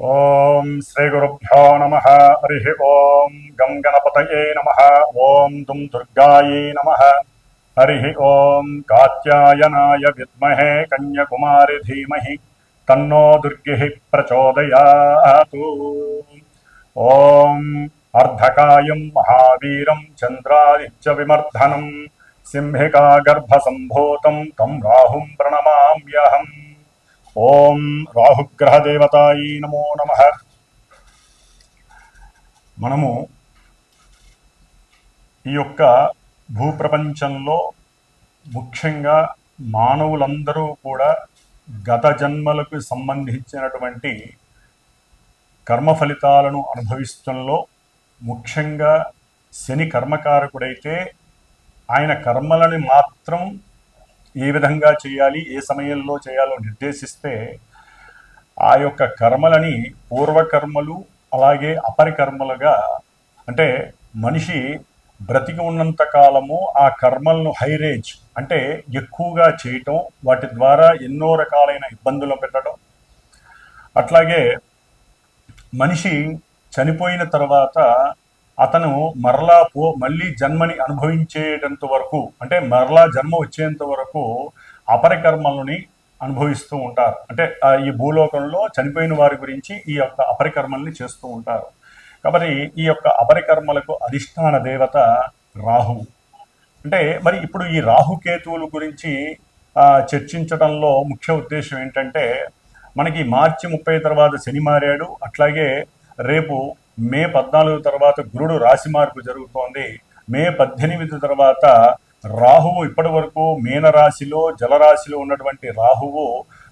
ఓం శ్రీ గురుభ్యో నమ. హరి ఓం గం గణపతయే నమ. ఓం దుం దుర్గాయే నమ. హరి ఓం కాత్యాయనాయ విద్మహే కన్యకుమారి ధీమహి తన్నో దుర్గి ప్రచోదయాతు. ఓం అర్ధకాయం మహావీరం చంద్రాదిత్య విమర్ధనం సింహికా గర్భసంభూతం తం రాహుం ప్రణమామ్యహం. ఓం రాహుగ్రహ దేవతాయి నమో నమ. మనము ఈ యొక్క భూప్రపంచంలో ముఖ్యంగా మానవులందరూ కూడా గత జన్మలకు సంబంధించినటువంటి కర్మ ఫలితాలను అనుభవిస్తుంలో ముఖ్యంగా శని కర్మకారకుడైతే ఆయన కర్మలని మాత్రం ఏ విధంగా చేయాలి, ఏ సమయంలో చేయాలో నిర్దేశిస్తే ఆ యొక్క కర్మలని పూర్వకర్మలు అలాగే అపరికర్మలుగా, అంటే మనిషి బ్రతికి ఉన్నంత కాలము ఆ కర్మలను హైరేజ్ అంటే ఎక్కువగా చేయటం, వాటి ద్వారా ఎన్నో రకాలైన ఇబ్బందులు పెట్టడం, అట్లాగే మనిషి చనిపోయిన తర్వాత అతను మళ్ళీ జన్మని అనుభవించేటంత వరకు, అంటే మరలా జన్మ వచ్చేంత వరకు అపరికర్మలని అనుభవిస్తూ ఉంటారు. అంటే ఈ భూలోకంలో చనిపోయిన వారి గురించి ఈ యొక్క అపరికర్మల్ని చేస్తూ ఉంటారు. కాబట్టి ఈ యొక్క అపరికర్మలకు అధిష్టాన దేవత రాహువు. అంటే మరి ఇప్పుడు ఈ రాహుకేతువుల గురించి చర్చించడంలో ముఖ్య ఉద్దేశం ఏంటంటే, మనకి మార్చి 30 తర్వాత శని మారాడు, అట్లాగే రేపు మే 14 తర్వాత గురుడు రాశి మార్పు జరుగుతోంది. మే 18 తర్వాత రాహువు, ఇప్పటి వరకు మీనరాశిలో జలరాశిలో ఉన్నటువంటి రాహువు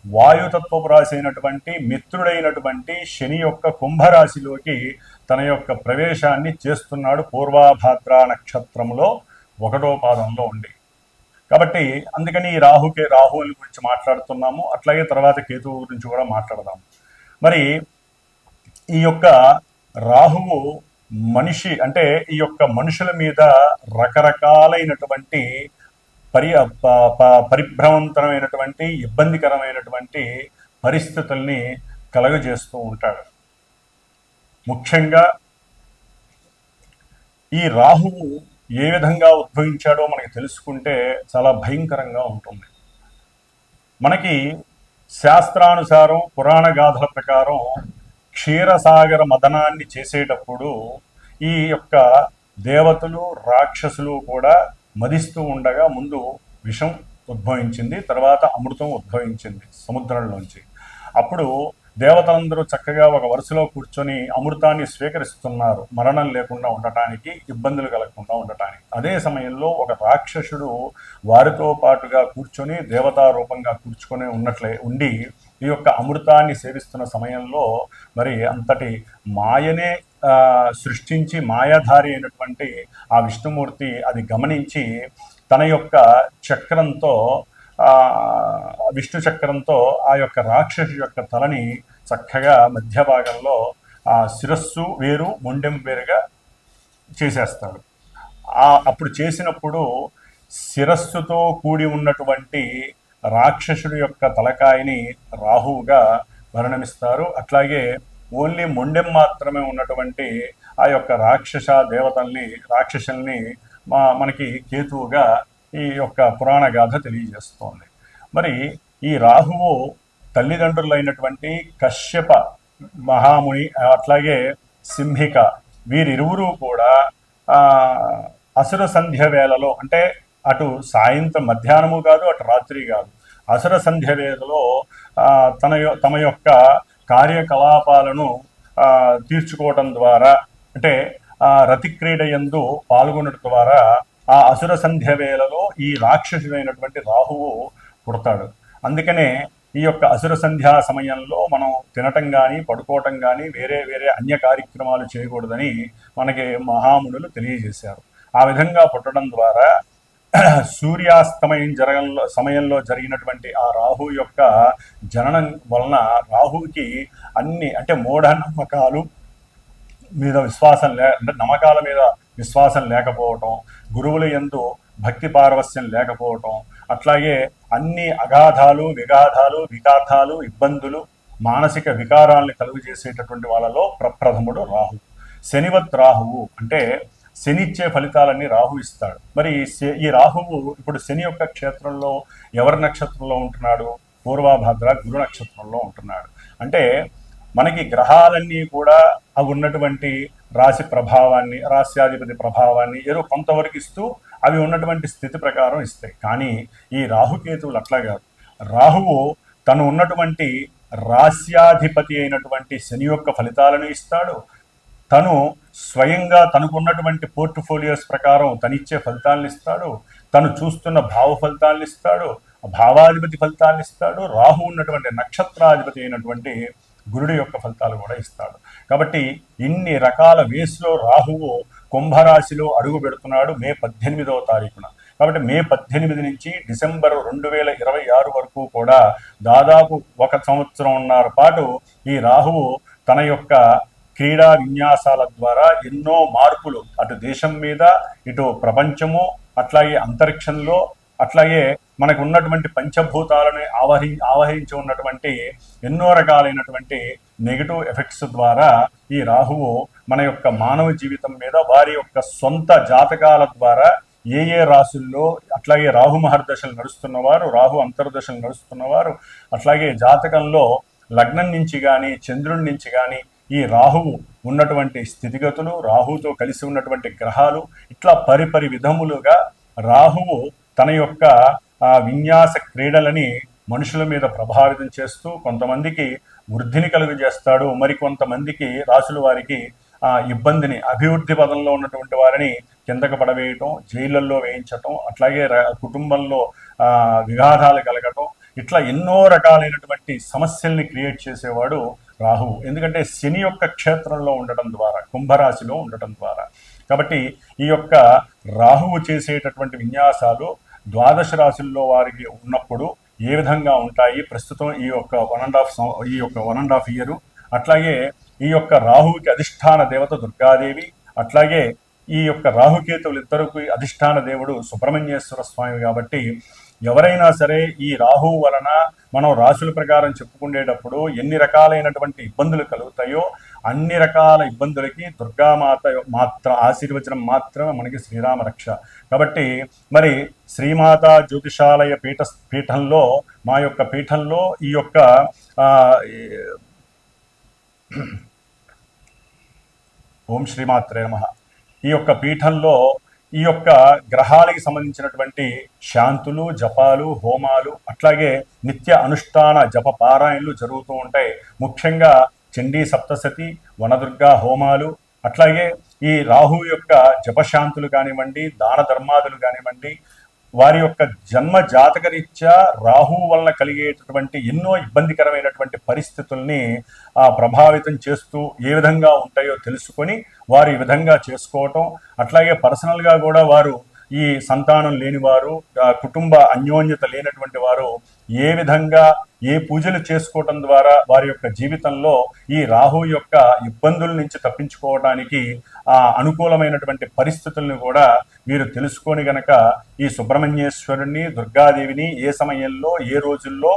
వాయుతత్వపు రాశి అయినటువంటి మిత్రుడైనటువంటి శని యొక్క కుంభరాశిలోకి తన యొక్క ప్రవేశాన్ని చేస్తున్నాడు పూర్వాభాద్ర నక్షత్రంలో 1వ పాదంలో ఉండి. కాబట్టి అందుకని ఈ రాహువుల గురించి మాట్లాడుతున్నాము. అట్లాగే తర్వాత కేతువు గురించి కూడా మాట్లాడదాము. మరి ఈ యొక్క రాహువు మనిషి, అంటే ఈ యొక్క మనుషుల మీద రకరకాలైనటువంటి పరిభ్రమంతరమైనటువంటి ఇబ్బందికరమైనటువంటి పరిస్థితుల్ని కలుగజేస్తూ ఉంటాడు. ముఖ్యంగా ఈ రాహువు ఏ విధంగా ఉద్భవించాడో మనకి తెలుసుకుంటే చాలా భయంకరంగా ఉంటుంది. మనకి శాస్త్రానుసారం పురాణ గాథల ప్రకారం క్షీరసాగర మదనాన్ని చేసేటప్పుడు ఈ యొక్క దేవతలు రాక్షసులు కూడా మదిస్తూ ఉండగా ముందు విషం ఉద్భవించింది, తర్వాత అమృతం ఉద్భవించింది సముద్రంలోంచి. అప్పుడు దేవతలందరూ చక్కగా ఒక వరుసలో కూర్చొని అమృతాన్ని స్వీకరిస్తున్నారు, మరణం లేకుండా ఉండటానికి, ఇబ్బందులు కలగకుండా ఉండటానికి. అదే సమయంలో ఒక రాక్షసుడు వారితో పాటుగా కూర్చొని దేవతా రూపంగా కూర్చుకొని ఉండి ఈ యొక్క అమృతాన్ని సేవిస్తున్న సమయంలో మరి అంతటి మాయనే సృష్టించి మాయాధారి అయినటువంటి ఆ విష్ణుమూర్తి అది గమనించి తన యొక్క చక్రంతో, విష్ణు చక్రంతో ఆ యొక్క రాక్షసు యొక్క తలని చక్కగా మధ్య భాగంలో ఆ శిరస్సు వేరు మొండెం వేరుగా చేసేస్తాడు. అప్పుడు చేసినప్పుడు శిరస్సుతో కూడి ఉన్నటువంటి రాక్షసుడి యొక్క తలకాయని రాహువుగా పరిణమిస్తారు. అట్లాగే ఓన్లీ మొండెం మాత్రమే ఉన్నటువంటి ఆ యొక్క రాక్షసుల్ని మనకి కేతువుగా ఈ యొక్క పురాణ గాథ తెలియజేస్తోంది. మరి ఈ రాహువు తల్లిదండ్రులైనటువంటి కశ్యప మహాముని అట్లాగే సింహిక వీరిరువురు కూడా అసుర సంధ్య వేళలో, అంటే అటు సాయంత్రం మధ్యాహ్నము కాదు, అటు రాత్రి కాదు, అసుర సంధ్య వేళలో తమ యొక్క కార్యకలాపాలను తీర్చుకోవటం ద్వారా, అంటే రతిక్రీడ యందు పాల్గొనడం ద్వారా ఆ అసుర సంధ్య వేళలో ఈ రాక్షసుడైనటువంటి రాహువు పుడతాడు. అందుకనే ఈ యొక్క అసుర సంధ్యా సమయంలో మనం తినటం కానీ పడుకోవటం కానీ వేరే వేరే అన్య కార్యక్రమాలు చేయకూడదని మనకి మహామునులు తెలియజేశారు. ఆ విధంగా పుట్టడం ద్వారా సూర్యాస్తమయం సమయంలో జరిగినటువంటి ఆ రాహు యొక్క జననం వలన రాహువుకి అన్ని, అంటే మూఢనమ్మకాలు మీద విశ్వాసం అంటే నమ్మకాల మీద విశ్వాసం లేకపోవటం, గురువుల యందు భక్తి పారవస్యం లేకపోవటం, అట్లాగే అన్ని అగాధాలు విగాధాలు వికార్థాలు ఇబ్బందులు మానసిక వికారాల్ని కలుగు చేసేటటువంటి వాళ్ళలో ప్రప్రథముడు రాహు. శనివత్ రాహువు అంటే శని ఇచ్చే ఫలితాలన్నీ రాహు ఇస్తాడు. మరి ఈ రాహువు ఇప్పుడు శని యొక్క క్షేత్రంలో ఎవరి నక్షత్రంలో ఉంటున్నాడు? పూర్వభాద్ర గురు నక్షత్రంలో ఉంటున్నాడు. అంటే మనకి గ్రహాలన్నీ కూడా అవి ఉన్నటువంటి రాశి ప్రభావాన్ని, రాశ్యాధిపతి ప్రభావాన్ని ఏదో కొంతవరకు ఇస్తూ అవి ఉన్నటువంటి స్థితి ప్రకారం ఇస్తాయి. కానీ ఈ రాహుకేతువులు అట్లా కాదు. రాహువు తను ఉన్నటువంటి రాశ్యాధిపతి అయినటువంటి శని యొక్క ఫలితాలను ఇస్తాడు. తను స్వయంగా తనకున్నటువంటి పోర్ట్ఫోలియోస్ ప్రకారం తనిచ్చే ఫలితాలను ఇస్తాడు. తను చూస్తున్న భావ ఫలితాలను ఇస్తాడు, భావాధిపతి ఫలితాలను ఇస్తాడు. రాహు ఉన్నటువంటి నక్షత్రాధిపతి అయినటువంటి గురుడి యొక్క ఫలితాలు కూడా ఇస్తాడు. కాబట్టి ఇన్ని రకాల వేస్లో రాహువు కుంభరాశిలో అడుగు పెడుతున్నాడు మే 18వ తారీఖున. కాబట్టి మే 18 నుంచి డిసెంబర్ 2026 వరకు కూడా దాదాపు 1 సంవత్సరంన్నర పాటు ఈ రాహువు తన యొక్క క్రీడా విన్యాసాల ద్వారా ఎన్నో మార్పులు అటు దేశం మీద, ఇటు ప్రపంచము, అట్లాగే అంతరిక్షంలో, అట్లాగే మనకు ఉన్నటువంటి పంచభూతాలను ఆవహించి ఉన్నటువంటి ఎన్నో రకాలైనటువంటి నెగిటివ్ ఎఫెక్ట్స్ ద్వారా ఈ రాహువు మన యొక్క మానవ జీవితం మీద వారి యొక్క సొంత జాతకాల ద్వారా ఏ ఏ రాసుల్లో, అట్లాగే రాహు మహర్దశలు నడుస్తున్నవారు, రాహు అంతర్దశలు నడుస్తున్నవారు, అట్లాగే జాతకంలో లగ్నం నుంచి కానీ చంద్రుడి నుంచి కానీ ఈ రాహువు ఉన్నటువంటి స్థితిగతులు, రాహుతో కలిసి ఉన్నటువంటి గ్రహాలు, ఇట్లా పరిపరి విధములుగా రాహువు తన యొక్క విన్యాస క్రీడలని మనుషుల మీద ప్రభావితం చేస్తూ కొంతమందికి వృద్ధిని కలుగజేస్తాడు, మరికొంతమందికి రాసుల వారికి ఇబ్బందిని, అభివృద్ధి పదంలో ఉన్నటువంటి వారిని కిందకు పడవేయటం, జైళ్ళల్లో వేయించటం, అట్లాగే కుటుంబంలో విఘాతాలు కలగటం, ఇట్లా ఎన్నో రకాలైనటువంటి సమస్యల్ని క్రియేట్ చేసేవాడు రాహువు. ఎందుకంటే శని యొక్క క్షేత్రంలో ఉండటం ద్వారా, కుంభరాశిలో ఉండటం ద్వారా. కాబట్టి ఈ యొక్క రాహువు చేసేటటువంటి విన్యాసాలు ద్వాదశ రాశుల్లో వారికి ఉన్నప్పుడు ఏ విధంగా ఉంటాయి ప్రస్తుతం ఈ యొక్క 1.5 ఇయర్. అట్లాగే ఈ యొక్క రాహువుకి అధిష్టాన దేవత దుర్గాదేవి, అట్లాగే ఈ యొక్క రాహుకేతువులు ఇద్దరికి అధిష్టాన దేవుడు సుబ్రహ్మణ్యేశ్వర స్వామి. కాబట్టి ఎవరైనా సరే ఈ రాహువు వలన మనం రాశుల ప్రకారం చెప్పుకునేటప్పుడు ఎన్ని రకాలైనటువంటి ఇబ్బందులు కలుగుతాయో అన్ని రకాల ఇబ్బందులకి దుర్గామాత ఆశీర్వచనం మాత్రమే మనకి శ్రీరామ రక్ష. కాబట్టి మరి శ్రీమాత జ్యోతిషాలయ పీఠంలో మా యొక్క పీఠంలో ఈ యొక్క ఓం శ్రీమాత్రే నమః. ఈ యొక్క పీఠంలో ఈ యొక్క గ్రహాలకి సంబంధించినటువంటి శాంతులు, జపాలు, హోమాలు, అట్లాగే నిత్య అనుష్ఠాన జప పారాయణలు జరుగుతూ ఉంటాయి. ముఖ్యంగా చండీ సప్తశతి, వనదుర్గా హోమాలు, అట్లాగే ఈ రాహు యొక్క జపశాంతులు కానివ్వండి, దాన ధర్మాదులు కానివ్వండి, వారి యొక్క జన్మ జాతకరీత్యా రాహు వలన కలిగేటటువంటి ఎన్నో ఇబ్బందికరమైనటువంటి పరిస్థితుల్ని ప్రభావితం చేస్తూ ఏ విధంగా ఉంటాయో తెలుసుకొని వారు ఈ విధంగా చేసుకోవటం, అట్లాగే పర్సనల్గా కూడా వారు ఈ సంతానం లేనివారు, కుటుంబ అన్యోన్యత లేనటువంటి వారు ఏ విధంగా ఏ పూజలు చేసుకోవటం ద్వారా వారి యొక్క జీవితంలో ఈ రాహు యొక్క ఇబ్బందుల నుంచి తప్పించుకోవడానికి అనుకూలమైనటువంటి పరిస్థితులను కూడా మీరు తెలుసుకొని గనక ఈ సుబ్రహ్మణ్యేశ్వరుని, దుర్గాదేవిని ఏ సమయంలో ఏ రోజుల్లో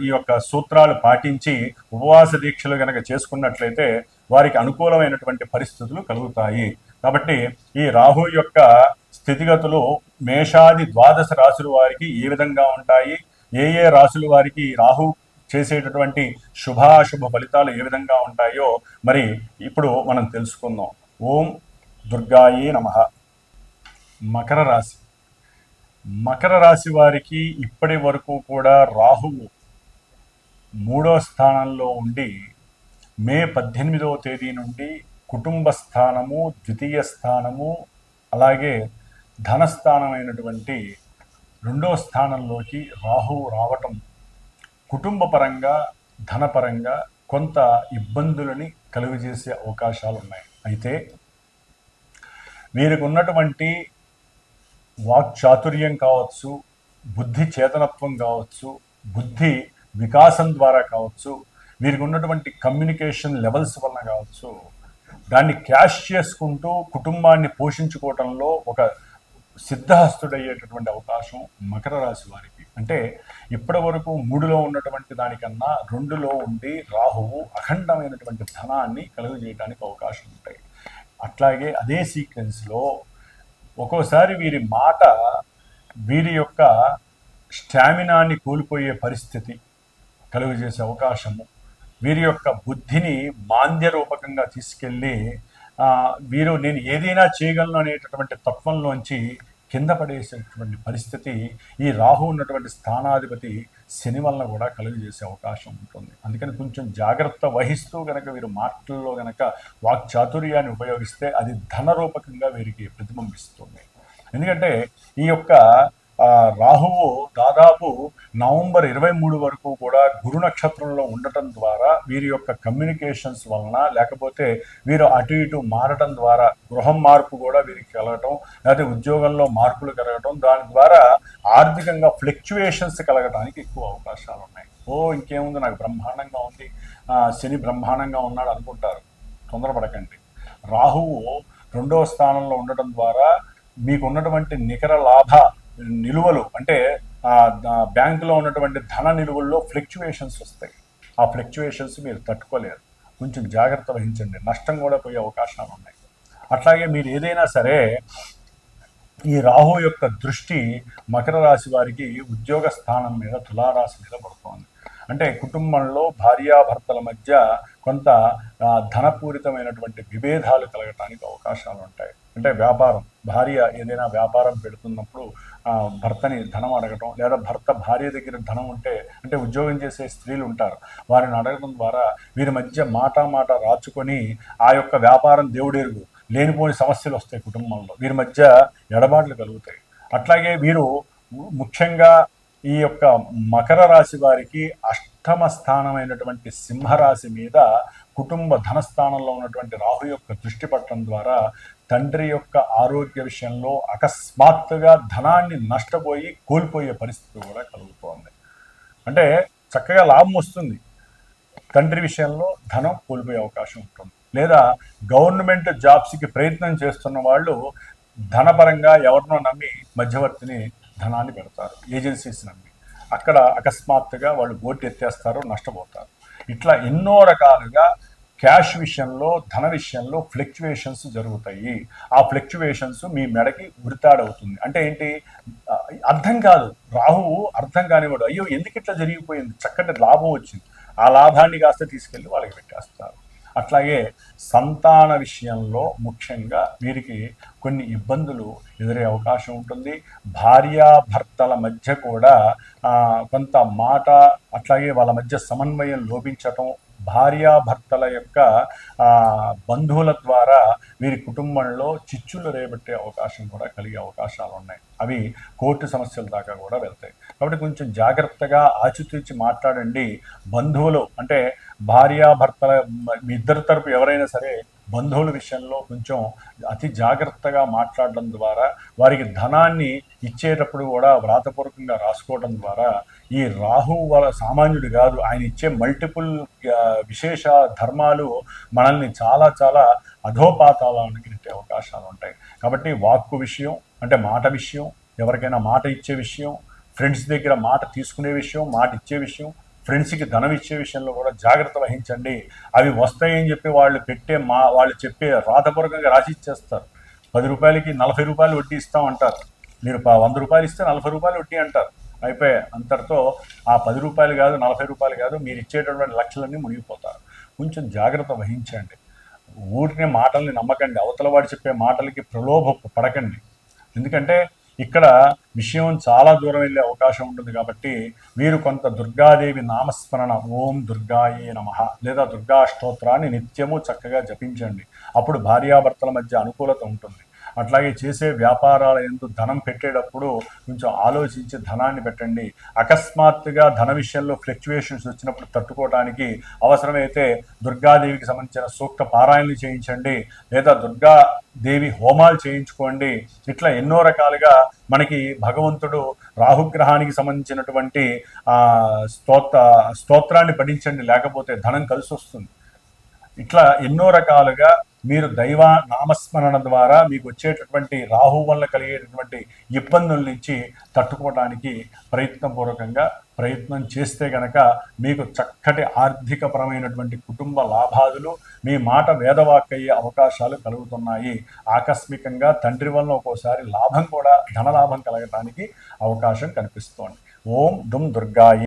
ఈ యొక్క సూత్రాలు పాటించి ఉపవాస దీక్షలు గనక చేసుకున్నట్లయితే వారికి అనుకూలమైనటువంటి పరిస్థితులు కలుగుతాయి. కాబట్టి ఈ రాహు యొక్క స్థితిగతులు మేషాది ద్వాదశ రాశుల వారికి ఏ విధంగా ఉంటాయి, ఏ ఏ రాశుల వారికి రాహు చేసేటటువంటి శుభాశుభ ఫలితాలు ఏ విధంగా ఉంటాయో మరి ఇప్పుడు మనం తెలుసుకుందాం. ఓం దుర్గాయే నమః. మకర రాశి. మకర రాశి వారికి ఇప్పటి వరకు కూడా రాహువు 3వ స్థానంలో ఉండి మే 18వ తేదీ నుండి కుటుంబ స్థానము, ద్వితీయ స్థానము, అలాగే ధనస్థానమైనటువంటి 2వ స్థానంలోకి రాహువు రావటం కుటుంబ పరంగా, ధనపరంగా కొంత ఇబ్బందులని కలుగజేసే అవకాశాలు ఉన్నాయి. అయితే వీరికి ఉన్నటువంటి వాక్చాతుర్యం కావచ్చు, బుద్ధి చేతనత్వం కావచ్చు, బుద్ధి వికాసం ద్వారా కావచ్చు, వీరికి ఉన్నటువంటి కమ్యూనికేషన్ లెవెల్స్ వలన కావచ్చు, దాన్ని క్యాష్ చేసుకుంటూ కుటుంబాన్ని పోషించుకోవటంలో ఒక సిద్ధహస్తుడయ్యేటటువంటి అవకాశం మకర రాశి వారికి అంటే ఇప్పటి వరకు 3లో ఉన్నటువంటి దానికన్నా 2లో ఉండి రాహువు అఖండమైనటువంటి ధనాన్ని కలుగజేయడానికి అవకాశం ఉంటాయి. అట్లాగే అదే సీక్వెన్స్లో ఒక్కోసారి వీరి యొక్క స్టామినాని కోల్పోయే పరిస్థితి కలుగజేసే అవకాశము, వీరి యొక్క బుద్ధిని మాంద్య రూపకంగా తీసుకెళ్ళి వీరు నేను ఏదైనా చేయగలను అనేటటువంటి తత్వంలోంచి కింద పడేసేటువంటి పరిస్థితి ఈ రాహు ఉన్నటువంటి స్థానాధిపతి శని వలన కూడా కలుగజేసే అవకాశం ఉంటుంది. అందుకని కొంచెం జాగ్రత్త వహిస్తూ గనక వీరు మాటల్లో గనక వాక్చాతుర్యాన్ని ఉపయోగిస్తే అది ధనరూపకంగా వీరికి ప్రతిబింబిస్తుంది. ఎందుకంటే ఈ యొక్క రాహువు దాదాపు నవంబర్ 23 వరకు కూడా గురు నక్షత్రంలో ఉండటం ద్వారా వీరి యొక్క కమ్యూనికేషన్స్ వలన, లేకపోతే వీరు అటు ఇటు మారటం ద్వారా గృహం మార్పు కూడా వీరికి కలగటం, లేకపోతే ఉద్యోగంలో మార్పులు కలగటం, దాని ద్వారా ఆర్థికంగా ఫ్లక్చువేషన్స్ కలగటానికి ఎక్కువ అవకాశాలు ఉన్నాయి. ఇంకేముంది, నాకు బ్రహ్మాండంగా ఉంది, శని బ్రహ్మాండంగా ఉన్నాడు అనుకుంటారు. తొందరపడకండి. రాహువు 2వ స్థానంలో ఉండటం ద్వారా మీకు ఉన్నటువంటి నికర లాభ నిలువలు, అంటే బ్యాంకులో ఉన్నటువంటి ధన నిలువల్లో ఫ్లక్చువేషన్స్ వస్తాయి. ఆ ఫ్లక్చువేషన్స్ మీరు తట్టుకోలేరు. కొంచెం జాగ్రత్త వహించండి, నష్టం కూడా పోయే అవకాశాలు ఉన్నాయి. అట్లాగే మీరు ఏదైనా సరే ఈ రాహు యొక్క దృష్టి మకర రాశి వారికి ఉద్యోగ స్థానం మీద, తులారాశి మీద పడుతోంది. అంటే కుటుంబంలో భార్యాభర్తల మధ్య కొంత ధనపూరితమైనటువంటి విభేదాలు కలగటానికి అవకాశాలు ఉంటాయి. అంటే వ్యాపారం, భార్య ఏదైనా వ్యాపారం పెడుతున్నప్పుడు భర్తని ధనం అడగటం, లేదా భర్త భార్య దగ్గర ధనం ఉంటే, అంటే ఉద్యోగం చేసే స్త్రీలు ఉంటారు, వారిని అడగడం ద్వారా వీరి మధ్య మాట రాచుకొని ఆ యొక్క వ్యాపారం దేవుడెరుగు లేనిపోని సమస్యలు వస్తాయి. కుటుంబంలో వీరి మధ్య ఎడబాట్లు కలుగుతాయి. అట్లాగే వీరు ముఖ్యంగా ఈ యొక్క మకర రాశి వారికి అష్టమ స్థానమైనటువంటి సింహరాశి మీద కుటుంబ ధనస్థానంలో ఉన్నటువంటి రాహు యొక్క దృష్టి పట్టడం ద్వారా తండ్రి యొక్క ఆరోగ్య విషయంలో అకస్మాత్తుగా ధనాన్ని నష్టపోయి కోల్పోయే పరిస్థితి కూడా కలుగుతోంది. అంటే చక్కగా లాభం వస్తుంది, తండ్రి విషయంలో ధనం కోల్పోయే అవకాశం ఉంటుంది. లేదా గవర్నమెంట్ జాబ్స్కి ప్రయత్నం చేస్తున్న వాళ్ళు ధనపరంగా ఎవరినో నమ్మి మధ్యవర్తిని ధనాన్ని పెడతారు, ఏజెన్సీస్ నమ్మి. అక్కడ అకస్మాత్తుగా వాళ్ళు బోట్ ఎత్తేస్తారు, నష్టపోతారు. ఇట్లా ఎన్నో రకాలుగా క్యాష్ విషయంలో, ధన విషయంలో ఫ్లక్చువేషన్స్ జరుగుతాయి. ఆ ఫ్లక్చువేషన్స్ మీ మెడకి ఉరితాడవుతుంది. అంటే ఏంటి, అర్థం కాదు, రాహువు అర్థం కానివాడు. అయ్యో ఎందుకు ఇట్లా జరిగిపోయింది, చక్కటి లాభం వచ్చింది, ఆ లాభాన్ని కాస్త తీసుకెళ్ళి వాళ్ళకి పెట్టేస్తారు. అట్లాగే సంతాన విషయంలో ముఖ్యంగా వీరికి కొన్ని ఇబ్బందులు ఎదురే అవకాశం ఉంటుంది. భార్యాభర్తల మధ్య కూడా కొంత మాట, అట్లాగే వాళ్ళ మధ్య సమన్వయం లోపించటం, భార్యాభర్తల యొక్క బంధువుల ద్వారా వీరి కుటుంబంలో చిచ్చులు రేబట్టే అవకాశం కూడా కలిగే అవకాశాలు ఉన్నాయి. అవి కోర్టు సమస్యల దాకా కూడా వెళ్తాయి. కాబట్టి కొంచెం జాగ్రత్తగా ఆచితూచి మాట్లాడండి. బంధువులు అంటే భార్యాభర్తల మీ ఇద్దరి తరపు ఎవరైనా సరే బంధువుల విషయంలో కొంచెం అతి జాగ్రత్తగా మాట్లాడడం ద్వారా, వారికి ధనాన్ని ఇచ్చేటప్పుడు కూడా వ్రాతపూర్వకంగా రాసుకోవడం ద్వారా, ఈ రాహు వాళ్ళ సామాన్యుడు కాదు, ఆయన ఇచ్చే మల్టిపుల్ విశేష ధర్మాలు మనల్ని చాలా చాలా అధోపాతాలానికి నెట్టే అవకాశాలు ఉంటాయి. కాబట్టి వాక్కు విషయం, అంటే మాట విషయం, ఎవరికైనా మాట ఇచ్చే విషయం, ఫ్రెండ్స్ దగ్గర మాట తీసుకునే విషయం, మాట ఇచ్చే విషయం, ఫ్రెండ్స్కి ధనం ఇచ్చే విషయంలో కూడా జాగ్రత్త వహించండి. అవి వస్తాయని చెప్పి వాళ్ళు చెప్పే రాతపూర్వకంగా రాసి ఇచ్చేస్తారు. 10 రూపాయలకి 40 రూపాయలు వడ్డీ ఇస్తామంటారు. మీరు 100 రూపాయలు ఇస్తే 40 రూపాయలు వడ్డీ అంటారు. అయిపోయి అంతటితో ఆ 10 రూపాయలు కాదు, 40 రూపాయలు కాదు, మీరు ఇచ్చేటటువంటి లక్షలన్నీ మునిగిపోతారు. కొంచెం జాగ్రత్త వహించండి. ఊరినే మాటల్ని నమ్మకండి, అవతల వాడు చెప్పే మాటలకి ప్రలోభ పడకండి. ఎందుకంటే ఇక్కడ విషయం చాలా దూరం వెళ్ళే అవకాశం ఉంటుంది. కాబట్టి మీరు కొంత దుర్గాదేవి నామస్మరణ, ఓం దుర్గాయే నమః లేదా దుర్గా స్తోత్రాన్ని నిత్యము చక్కగా జపించండి. అప్పుడు భార్యాభర్తల మధ్య అనుకూలత ఉంటుంది. అట్లాగే చేసే వ్యాపారాల యందు ధనం పెట్టేటప్పుడు కొంచెం ఆలోచించి ధనాన్ని పెట్టండి. అకస్మాత్తుగా ధన విషయంలో ఫ్లక్చువేషన్స్ వచ్చినప్పుడు తట్టుకోవడానికి అవసరమైతే దుర్గాదేవికి సంబంధించిన సూక్త పారాయణలు చేయించండి, లేదా దుర్గాదేవి హోమాలు చేయించుకోండి. ఇట్లా ఎన్నో రకాలుగా మనకి భగవంతుడు రాహుగ్రహానికి సంబంధించినటువంటి స్తోత్రాన్ని పఠించండి, లేకపోతే ధనం కలిసి వస్తుంది. ఇట్లా ఎన్నో రకాలుగా మీరు దైవ నామస్మరణ ద్వారా మీకు వచ్చేటటువంటి రాహు వల్ల కలిగేటటువంటి ఇబ్బందుల నుంచి తట్టుకోవడానికి ప్రయత్నం చేస్తే గనక మీకు చక్కటి ఆర్థికపరమైనటువంటి కుటుంబ లాభాదులు, మీ మాట వేదవాక్ అయ్యే అవకాశాలు కలుగుతున్నాయి. ఆకస్మికంగా తండ్రి వల్ల ఒక్కోసారి లాభం కూడా ధనలాభం కలగడానికి అవకాశం కనిపిస్తోంది. ఓం దుమ్ దుర్గాయి